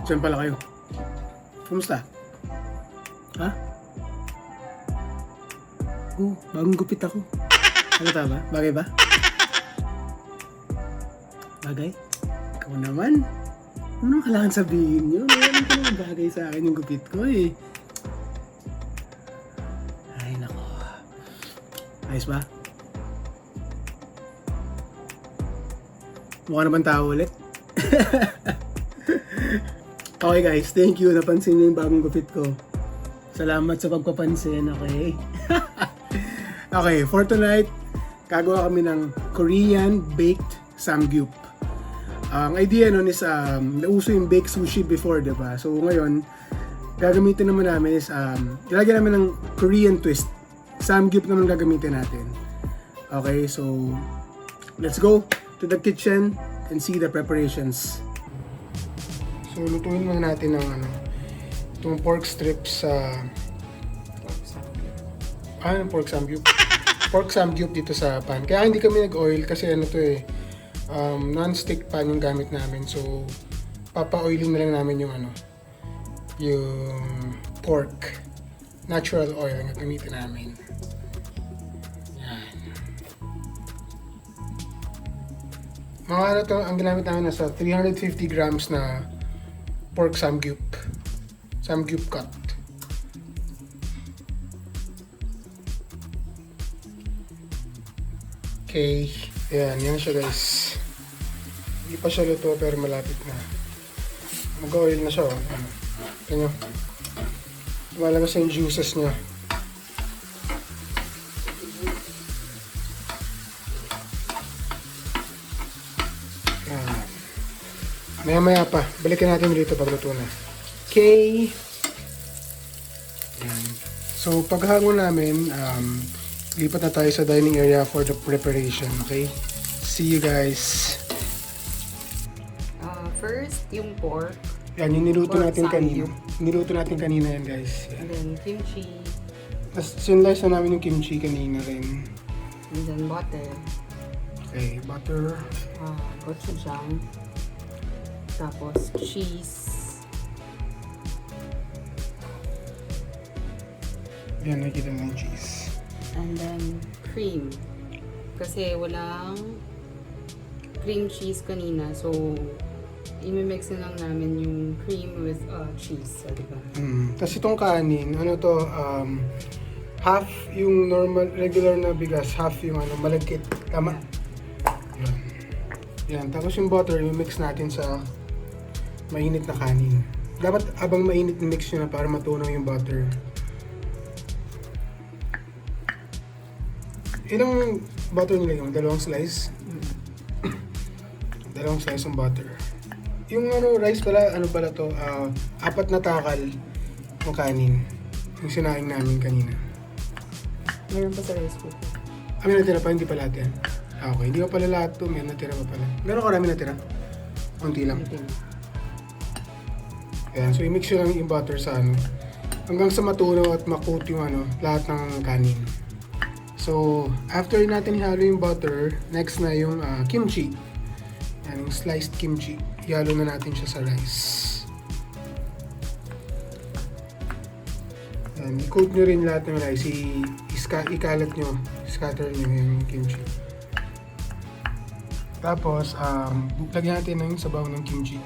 Diyan pala kayo. Kumusta? Ha? Bagong gupit ako. Halata ba? Bagay ba? Bagay? Ikaw naman. Ano kailangan sabihin nyo? Ano ka naman bagay sa akin yung gupit ko eh. Ay nako. Ayos ba? Mukha naman tao ulit. Okay guys, thank you. Napansin niyo yung bagong gupit ko. Salamat sa pagpapansin, okay? Okay, for tonight, gagawa kami ng Korean Baked Samgyup. Ang idea nun is, nauso yung baked sushi before, diba? So ngayon, gagamitin naman namin is, ilagyan namin ng Korean twist. Samgyup naman gagamitin natin. Okay, so, let's go to the kitchen and see the preparations. So, lutuin muna natin ng itong pork strips sa pork samgyup. Pork samgyup dito sa pan. Kaya hindi kami nag-oil kasi non-stick pan yung gamit namin. So, papa-oiling na lang namin yung yung pork. Natural oil ang gamitin namin. Yan. Mga ang ginamit namin nasa 350 grams na pork samgyup. Samgyup cut. Okay. Yan siya guys. Hindi pa siya luto pero malapit na. Mag-oil na siya. Ito nyo. Lumalabas yung juices niya. Maya pa. Balikan natin dito pag luto na. Okay. Yan. So, paghango namin, lipat na tayo sa dining area for the preparation. Okay? See you guys. First, yung pork. Yan, yung niluto Pork natin kanina. samgyup. Niluto natin kanina yan, guys. Yan. And then kimchi. Tapos, sinlice na namin yung kimchi kanina rin. And then butter. Okay, butter. Gochujang. Tapos cheese. Yan, nakikita na yung cheese. And then cream. Kasi walang cream cheese kanina. So, imimix na lang namin yung cream with cheese. So, diba? Tapos itong kanin, half yung normal, regular na bigas, half yung malagkit. Tama? Yan. Yan. Tapos yung butter, i-mix natin sa mainit na kanin. Dapat abang mainit mix nyo na para matunaw yung butter. Ilang butter nilagyan? Dalawang slice? Dalawang slice ng butter. Yung rice pala, pala to, 4 na takal ng kanin. Yung sinaing namin kanina. Meron pa sa rice cooker. May natira pa, hindi pa lahat yan. Okay, hindi pa pala lahat to, may natira pa pala. Meron karami natira? Kunti lang. Ayan, so i-mix nyo lang yung butter sa hanggang sa matunaw at makoat yung lahat ng kanin. So, after natin ihalo yung butter, next na yung kimchi. Yan, yung sliced kimchi. Ihalo na natin siya sa rice. Yan, i-coat nyo rin lahat ng rice. Ikalat nyo, scatter nyo yung kimchi. Tapos, lagyan natin ng sabaw ng kimchi.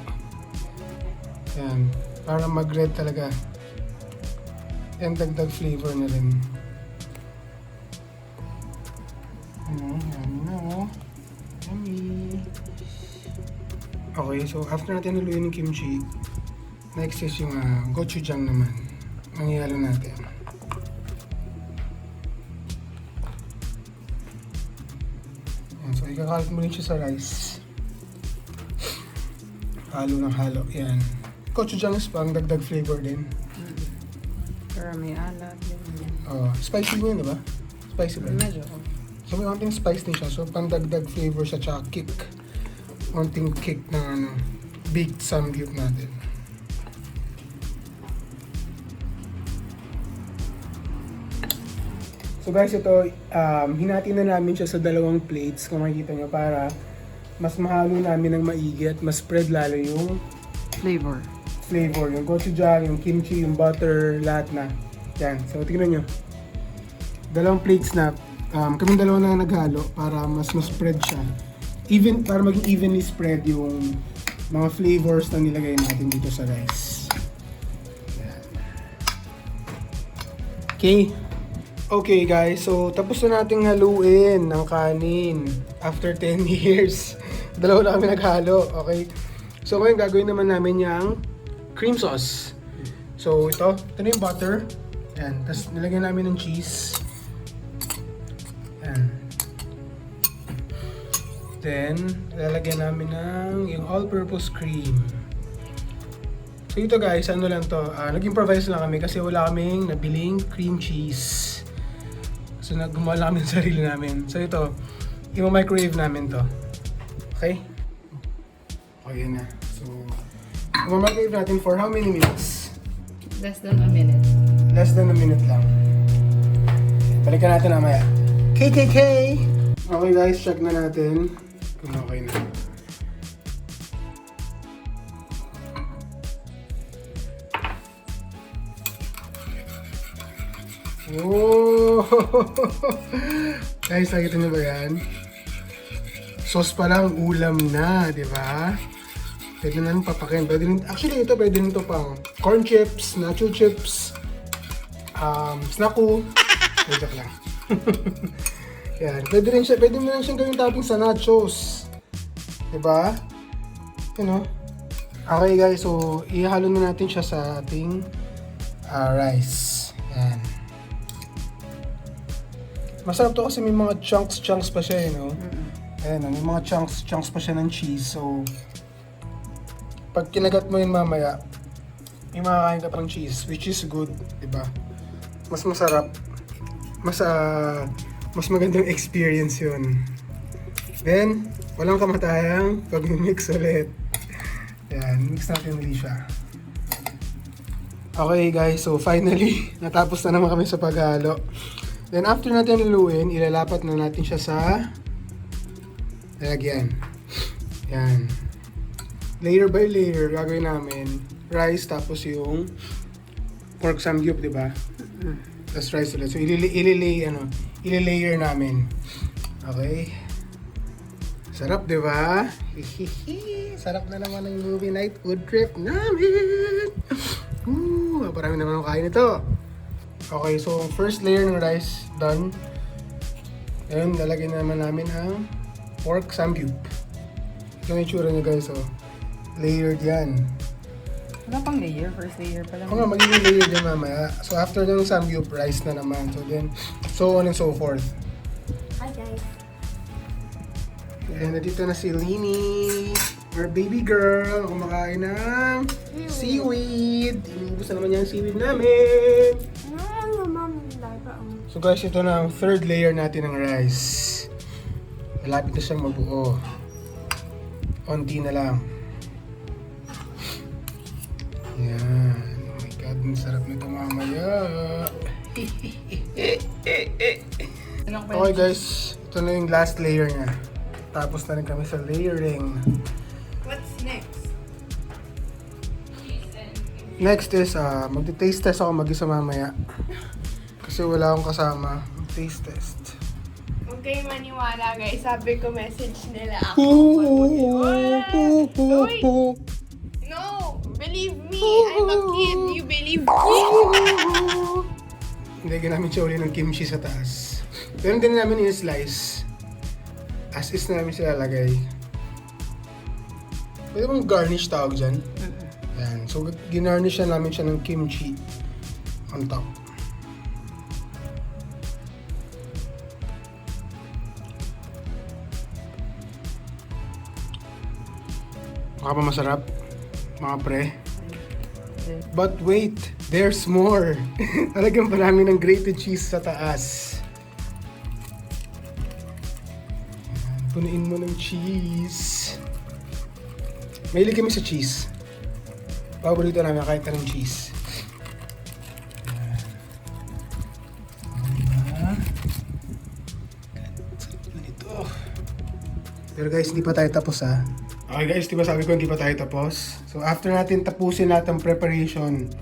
Yan, para mag-red talaga. Yan, dagdag flavor na rin. Yummy na. Yummy. Okay, so after natin haluin yung kimchi, next is yung gochujang naman. Ang ihalo natin. Yan, so ikakalat mo rin siya sa rice. Halo ng halo. Yan. Gochujang is pang dagdag flavor din. Pero may alat din. Spicy mo yun, diba? Spicy ba? Medyo. So may konting spice din siya. So pandagdag flavor siya tsaka kick. Konting kick ng baked samgyup natin. So guys, ito, hinati na namin siya sa 2 plates, kung makikita nyo, para mas mahalo namin ng maigi at mas spread lalo yung flavor. Yung gochujang, yung kimchi, yung butter, lahat na. Yan. So, tingnan nyo. Dalawang plates na. Kaming dalawa na naghalo para mas spread siya. Even, para maging evenly spread yung mga flavors na nilagay natin dito sa rice. Yan. Okay. Okay guys, so tapos na nating haluin ng kanin after 10 years. Dalawa na kami naghalo, okay? So ngayon gagawin naman namin yung cream sauce. So ito na yung butter. Yan, tapos nilagyan namin ng cheese. Yan. Then, lalagyan namin ng yung all-purpose cream. So ito guys, ano lang to, nag-improvise lang kami kasi wala kaming nabiling cream cheese. So gumawa lang kami ng sarili namin. So ito, i-microwave namin to. Okay? Okay na. So, i-microwave natin for how many minutes? Less than a minute. Less than a minute lang. Balikan natin mamaya. KKK! Okay guys, check na natin kung okay na. Oh! Guys, nakita niyo ba yan? Sauce pa lang, ulam na, di ba? Pwede na nang papakin. Actually, ito pwede nito pang corn chips, nacho chips, snaku. Wait lang. Yan, pwede mo rin siyang gawing topping sa nachos. Diba? You know? Okay guys, so ihalo na natin siya sa ating rice. Yan. Masarap to kasi may mga chunks pa siya, you know? Ayan, may mga chunks pa siya ng cheese. So, pag kinagat mo yun mamaya, may makakain ka pa ng cheese, which is good, diba? Mas masarap. Mas magandang experience yun. Then, walang kamatayang pag-mix ulit. Yan, mix natin ulit siya. Okay guys, so finally, natapos na naman kami sa paghalo. Then after natin luluin, ilalapat na natin siya sa lalagyan. Yan. Layer by layer, gagawin namin rice tapos yung pork samgyup, di ba? Tapos rice ulit. So, ilalayer namin. Okay. Sarap, di ba? Sarap na naman ng movie night food trip namin. Parami naman ang kain ito. Okay, so first layer ng rice done. Ngayon, lalagyan naman namin ang pork samgyup. Ito yung itsura niya guys, oh. Layered yan. Wala pang layer, first layer pa lang. Oo nga, magiging layer din mamaya. So after ng samgyup, rice na naman. So then, so on and so forth. Hi guys. And nandito na si Lini, our baby girl, kumakain ng seaweed. Inubos na naman niya ang seaweed namin. So guys, ito na ang third layer natin ng rice. Malapit na siyang mabuo. Konti na lang. Yan. Oh my God, ang sarap nito mamaya. Okay guys, ito na yung last layer niya. Tapos na rin kami sa layering. What's next? Next is, magti-taste test ako mag-isa mamaya. Kasi wala akong kasama. Mag-taste test. Huwag kayong maniwala guys. Sabi ko message nila ako. No! Believe me! I'm a kid. You believe me? Hindi, ginamit siya uli ng kimchi sa taas. Pero hindi namin in-slice. As is na namin sila lagay. Pwede bang garnish tawag dyan? Yan. So, ginarnish na namin siya ng kimchi on top. Baka pa masarap, mga pre. But wait, there's more. Talagang marami ng grated cheese sa taas. Punuin mo ng cheese. Mahilig kami sa cheese. Paborito namin kahit anong cheese. Pero guys, hindi pa tayo tapos ha. Okay guys, di ba sabi ko hindi pa tayo tapos? So after natin tapusin lahat ng preparation,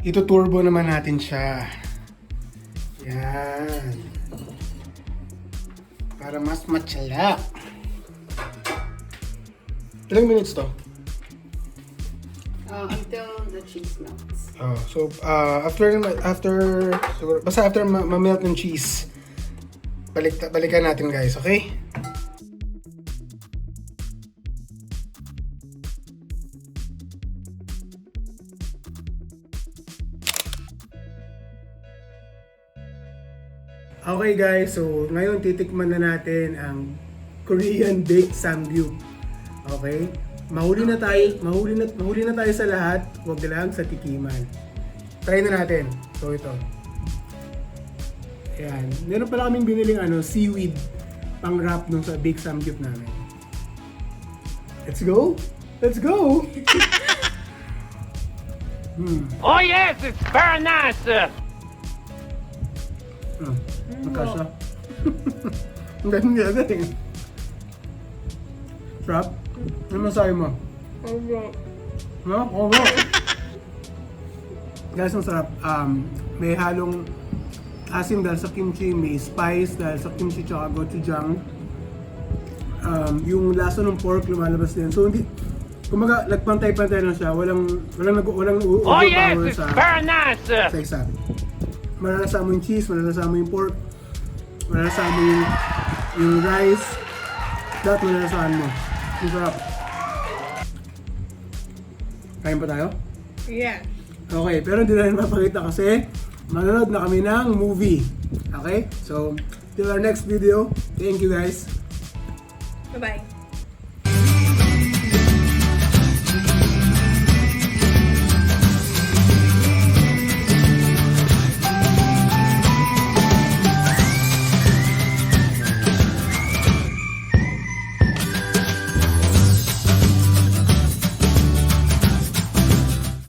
ito-turbo naman natin siya. Yan. Para mas matsalak. Ilang minutes to? Until the cheese melts. Oh, so after siguro, basta after ma-melt ng cheese, balikan natin guys, okay? Okay guys, so ngayon titikman na natin ang Korean Baked Samgyup. Okay? Mahuli na tayo sa lahat, huwag lang sa tikiman. Try na natin. So ito. Ayan. Meron pala kaming biniling seaweed pang wrap nung sa baked samgyup namin. Let's go! Let's go! Oh yes, it's very nice. Magkasya. Ang galing. Sarap? Ano masabi mo? No? Oo. Guys, ang sarap. May halong asim dahil sa kimchi, may spice dahil sa kimchi tsaka gochujang. Yung lasa ng pork lumalabas din. So hindi, kumaga nagpantay-pantay lang siya. Walang Oh yes, overpower it's very nice. sa isa. Malalasa mo yung cheese, malalasa mo yung pork, malalasa mo yung rice. Lahat malalasahan mo. Ang sarap. Kain pa tayo? Yeah. Okay, pero hindi na rin mapakita kasi manonood na kami ng movie. Okay? So, till our next video, thank you guys. Bye-bye.